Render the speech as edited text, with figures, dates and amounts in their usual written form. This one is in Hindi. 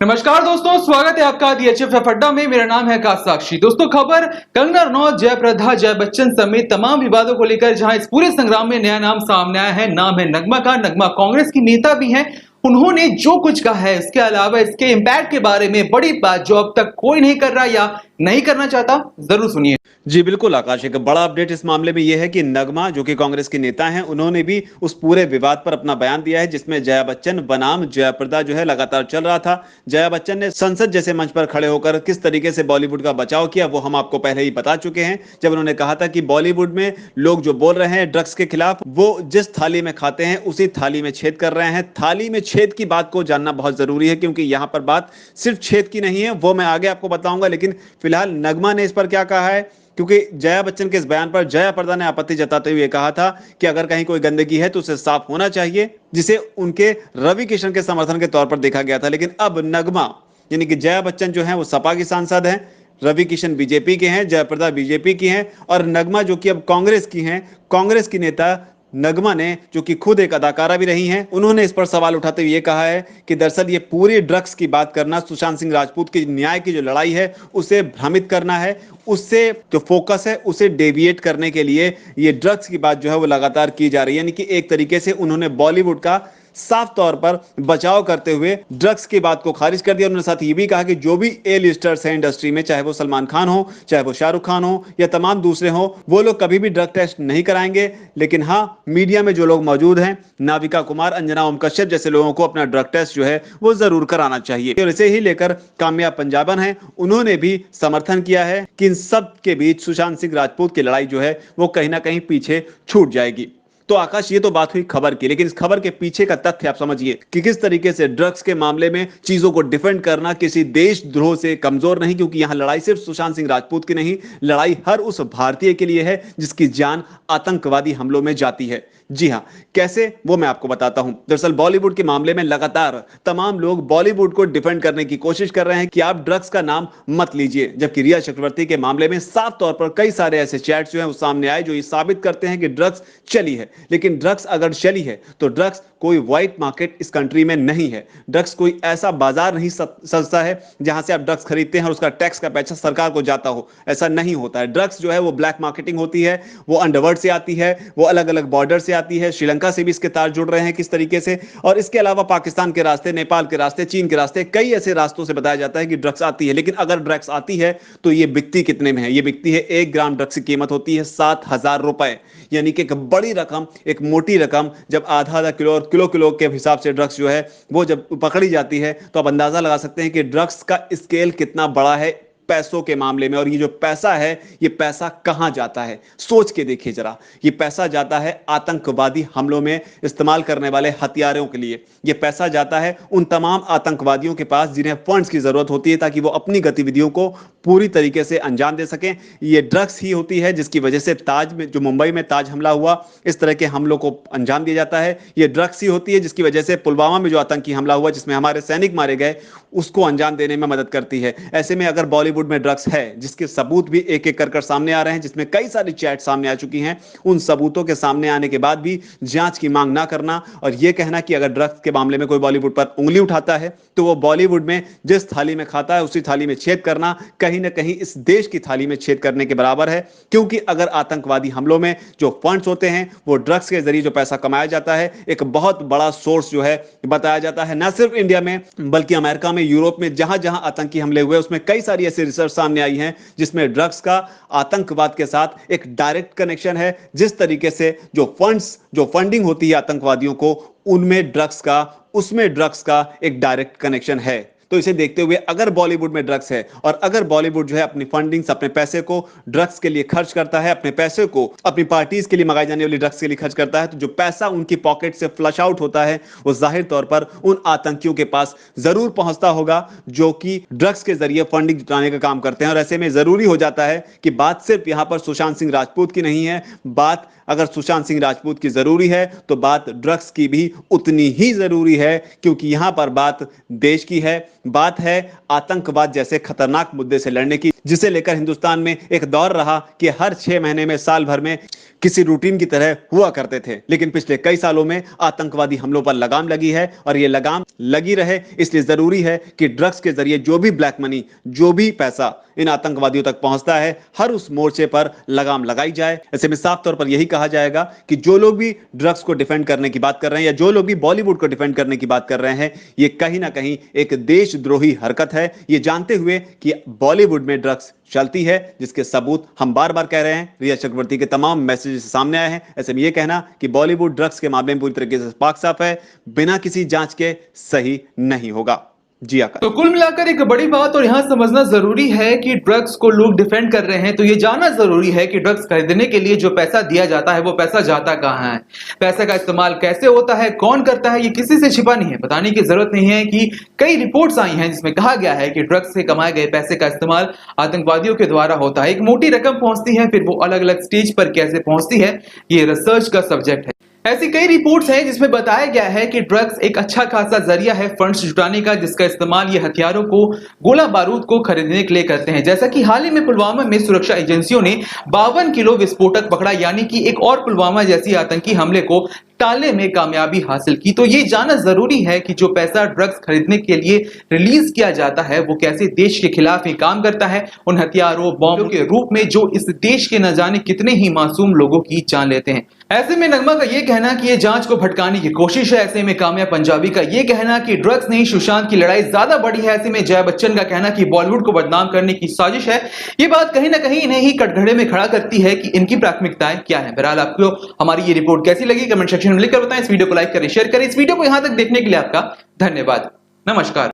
नमस्कार दोस्तों, स्वागत है आपका DHF अड्डा में। मेरा नाम है आकाश साक्षी। दोस्तों, खबर कंगना रनौत, जयप्रदा, जय बच्चन समेत तमाम विवादों को लेकर जहां इस पूरे संग्राम में नया नाम सामने आया है। नाम है नगमा का। नगमा कांग्रेस की नेता भी हैं। उन्होंने जो कुछ कहा है, इसके अलावा इसके इम्पैक्ट के बारे में बड़ी बात जो अब तक कोई नहीं कर रहा या नहीं करना चाहता, जरूर सुनिए। जी बिल्कुल आकाश, एक बड़ा अपडेट इस मामले में यह है कि नगमा जो कि कांग्रेस की नेता हैं, उन्होंने भी उस पूरे विवाद पर अपना बयान दिया है जिसमें जया बच्चन बनाम जयप्रदा जो है लगातार चल रहा था। जया बच्चन ने संसद जैसे मंच पर खड़े होकर किस तरीके से बॉलीवुड का बचाव किया वो हम आपको पहले ही बता चुके हैं, जब उन्होंने कहा था कि बॉलीवुड में लोग जो बोल रहे हैं ड्रग्स के खिलाफ, वो जिस थाली में खाते हैं उसी थाली में छेद कर रहे हैं। थाली में छेद की बात को जानना बहुत जरूरी है क्योंकि यहां पर बात सिर्फ छेद की नहीं है, वो मैं आगे आपको बताऊंगा। लेकिन फिलहाल नगमा ने इस पर क्या कहा है, क्योंकि जया बच्चन के इस बयान पर जयाप्रदा ने आपत्ति जताते हुए कहा था कि अगर कहीं कोई गंदगी है तो उसे साफ होना चाहिए, जिसे उनके रवि किशन के समर्थन के तौर पर देखा गया था। लेकिन अब नगमा यानी कि जया बच्चन जो है वो सपा की सांसद हैं, रवि किशन बीजेपी के हैं, जयप्रदा बीजेपी की हैं और नगमा जो कि अब कांग्रेस की हैं, कांग्रेस की नेता नगमा ने, जो कि खुद एक अदाकारा भी रही हैं, उन्होंने इस पर सवाल उठाते हुए कहा है कि दरअसल ये पूरी ड्रग्स की बात करना, सुशांत सिंह राजपूत की न्याय की जो लड़ाई है उसे भ्रमित करना है, उससे जो फोकस है उसे डेविएट करने के लिए ये ड्रग्स की बात जो है वो लगातार की जा रही है। यानी कि एक तरीके से उन्होंने बॉलीवुड का साफ तौर पर बचाव करते हुए ड्रग्स की बात को खारिज कर दिया। उन्होंने साथ ये भी कहा कि जो भी ए लिस्टर्स हैं इंडस्ट्री में, चाहे वो सलमान खान हो, चाहे वो शाहरुख खान हो या तमाम दूसरे हो, वो लोग कभी भी ड्रग टेस्ट नहीं कराएंगे। लेकिन हाँ, मीडिया में जो लोग मौजूद हैं, नाविका कुमार, अंजना ओम कश्यप जैसे लोगों को अपना ड्रग टेस्ट जो है वो जरूर कराना चाहिए। और इसे ही लेकर कामयाब पंजाबन है, उन्होंने भी समर्थन किया है कि इन सब के बीच सुशांत सिंह राजपूत की लड़ाई जो है वो कहीं ना कहीं पीछे छूट जाएगी। तो आकाश, ये तो बात हुई खबर की, लेकिन इस खबर के पीछे का तथ्य आप समझिए कि किस तरीके से ड्रग्स के मामले में चीजों को डिफेंड करना किसी देशद्रोह से कमजोर नहीं, क्योंकि यहां लड़ाई सिर्फ सुशांत सिंह राजपूत की नहीं, लड़ाई हर उस भारतीय के लिए है जिसकी जान आतंकवादी हमलों में जाती है। जी हां, कैसे, वो मैं आपको बताता हूं। दरअसल बॉलीवुड के मामले में लगातार तमाम लोग बॉलीवुड को डिफेंड करने की कोशिश कर रहे हैं कि आप ड्रग्स का नाम मत लीजिए, जबकि रिया चक्रवर्ती के मामले में साफ तौर पर कई सारे ऐसे चैट्स जो हैं वो सामने आए जो ये साबित करते हैं कि ड्रग्स चली है। लेकिन ड्रग्स अगर चली है तो ड्रग्स कोई व्हाइट मार्केट इस कंट्री में नहीं है। ड्रग्स कोई ऐसा बाजार नहीं सस्ता है जहां से आप ड्रग्स खरीदते हैं और उसका टैक्स का पैसा सरकार को जाता हो, ऐसा नहीं होता है। ड्रग्स जो है वो ब्लैक मार्केटिंग होती है, वो अंडरवर्ल्ड से आती है, वो अलग अलग बॉर्डर से आती है। श्रीलंका से भी इसके तार जुड़ रहे हैं किस तरीके से, और इसके अलावा पाकिस्तान के रास्ते, नेपाल के रास्ते, चीन के रास्ते, कई ऐसे रास्तों से बताया जाता है कि ड्रग्स आती है। लेकिन अगर ड्रग्स आती है तो ये बिकती कितने में है? ये बिकती है 1 ग्राम ड्रग्स की कीमत होती है 7,000 रुपए, यानी कि एक बड़ी रकम, एक मोटी रकम। जब आधा आधा किलो और किलो किलो के हिसाब से ड्रग्स जो है वो जब पकड़ी जाती है तो आप अंदाजा लगा सकते हैं कि ड्रग्स का स्केल कितना बड़ा है पैसों के मामले में। और ये जो पैसा है, ये पैसा कहां जाता है? सोच के देखिए जरा। ये पैसा जाता है आतंकवादी हमलों में इस्तेमाल करने वाले हथियारों के लिए। ये पैसा जाता है उन तमाम आतंकवादियों के पास जिन्हें फंड्स की जरूरत होती है ताकि वो अपनी गतिविधियों को पूरी तरीके से अंजाम दे सकें। ये ड्रग्स ही होती है जिसकी वजह से ताज में, जो मुंबई में ताज हमला हुआ, इस तरह के हमलों को अंजाम दिया जाता है। ये ड्रग्स ही होती है जिसकी वजह से पुलवामा में जो आतंकी हमला हुआ जिसमें हमारे सैनिक मारे गए, उसको अंजाम देने में मदद करती है। ऐसे में अगर बॉलीवुड में ड्रग्स है, जिसके सबूत भी एक एक कर सामने आ रहे हैं, जिसमें कई सारी चैट सामने आ चुकी हैं, उन सबूतों के सामने आने के बाद भी जांच की मांग ना करना और यह कहना कि अगर ड्रग्स के मामले में कोई बॉलीवुड पर उंगली उठाता है तो वो बॉलीवुड में जिस थाली में खाता है उसी थाली में छेद करना कहीं ना कहीं इस देश की थाली में छेद करने के बराबर है। क्योंकि अगर आतंकवादी हमलों में जो फंड्स होते हैं, वो ड्रग्स के जरिए जो पैसा कमाया जाता है, एक बहुत बड़ा सोर्स जो है बताया जाता है, ना सिर्फ इंडिया में बल्कि अमेरिका में, यूरोप में, जहां जहां आतंकी हमले हुए उसमें कई सारी ऐसी रिसर्च सामने आई हैं जिसमें ड्रग्स का आतंकवाद के साथ एक डायरेक्ट कनेक्शन है। जिस तरीके से जो फंडिंग होती है आतंकवादियों को, उसमें ड्रग्स का एक डायरेक्ट कनेक्शन है। तो इसे देखते हुए अगर बॉलीवुड में ड्रग्स है और अगर बॉलीवुड जो है अपनी फंडिंग्स, अपने पैसे को ड्रग्स के लिए खर्च करता है, अपने पैसे को अपनी पार्टीज के लिए मंगाई जाने वाली ड्रग्स के लिए खर्च करता है, तो जो पैसा उनकी पॉकेट से फ्लश आउट होता है वो जाहिर तौर पर उन आतंकियों के पास जरूर पहुंचता होगा जो कि ड्रग्स के जरिए फंडिंग जुटाने का काम करते हैं। और ऐसे में जरूरी हो जाता है कि बात सिर्फ यहां पर सुशांत सिंह राजपूत की नहीं है, बात अगर सुशांत सिंह राजपूत की जरूरी है तो बात ड्रग्स की भी उतनी ही जरूरी है, क्योंकि यहां पर बात देश की है, बात है आतंकवाद जैसे खतरनाक मुद्दे से लड़ने की, जिसे लेकर हिंदुस्तान में एक दौर रहा कि हर 6 महीने में, साल भर में किसी रूटीन की तरह हुआ करते थे। लेकिन पिछले कई सालों में आतंकवादी हमलों पर लगाम लगी है और ये लगाम लगी रहे, इसलिए जरूरी है कि ड्रग्स के जरिए जो भी ब्लैक मनी, जो भी पैसा इन आतंकवादियों तक पहुंचता है, हर उस मोर्चे पर लगाम लगाई जाए। ऐसे में साफ तौर पर यही कहा जाएगा कि जो लोग भी ड्रग्स को डिफेंड करने की बात कर रहे हैं या जो लोग भी बॉलीवुड को डिफेंड करने की बात कर रहे हैं, ये कहीं ना कहीं एक देशद्रोही हरकत है, ये जानते हुए कि बॉलीवुड में ड्रग्स चलती है, जिसके सबूत हम बार बार कह रहे हैं। रिया चक्रवर्ती के तमाम मैसेजेस सामने आए हैं। ऐसे में यह कहना कि बॉलीवुड ड्रग्स के मामले में पूरी तरीके से पाक साफ है, बिना किसी जांच के सही नहीं होगा। जी आकाश। तो कुल मिलाकर एक बड़ी बात और यहां समझना जरूरी है कि ड्रग्स को लोग डिफेंड कर रहे हैं तो ये जानना जरूरी है कि ड्रग्स खरीदने के लिए जो पैसा दिया जाता है वो पैसा जाता कहां है, पैसे का इस्तेमाल कैसे होता है, कौन करता है, ये किसी से छिपा नहीं है। बताने की जरूरत नहीं है कि कई रिपोर्ट्स आई हैं जिसमें कहा गया है कि ड्रग्स से कमाए गए पैसे का इस्तेमाल आतंकवादियों के द्वारा होता है। एक मोटी रकम पहुंचती है, फिर वो अलग अलग स्टेज पर कैसे पहुंचती है, ये रिसर्च का सब्जेक्ट है। ऐसी कई रिपोर्ट्स हैं जिसमें बताया गया है कि ड्रग्स एक अच्छा खासा जरिया है फंड्स जुटाने का, जिसका इस्तेमाल ये हथियारों को, गोला बारूद को खरीदने के लिए करते हैं। जैसा कि हाल ही में पुलवामा में सुरक्षा एजेंसियों ने 52 किलो विस्फोटक पकड़ा, यानी कि एक और पुलवामा जैसी आतंकी हमले को टालने में कामयाबी हासिल की। तो ये जानना जरूरी है कि जो पैसा ड्रग्स खरीदने के लिए रिलीज किया जाता है वो कैसे देश के खिलाफ ही काम करता है, उन हथियारों, बॉम्बों के रूप में जो इस देश के न जाने कितने ही मासूम लोगों की जान लेते हैं। ऐसे में नगमा का ये कहना कि ये जांच को भटकाने की कोशिश है। ऐसे में काम्या पंजाबी का ये कहना कि ड्रग्स नहीं, सुशांत की लड़ाई ज्यादा बड़ी है। ऐसे में जया बच्चन का कहना कि बॉलीवुड को बदनाम करने की साजिश है। ये बात कहीं ना कहीं इन्हें ही कटघरे में खड़ा करती है कि इनकी प्राथमिकताएं क्या है। बहरहाल आपको हमारी ये रिपोर्ट कैसी लगी कमेंट सेक्शन में लिखकर बताएं। इस वीडियो को लाइक करें, शेयर करें। इस वीडियो को यहां तक देखने के लिए आपका धन्यवाद। नमस्कार।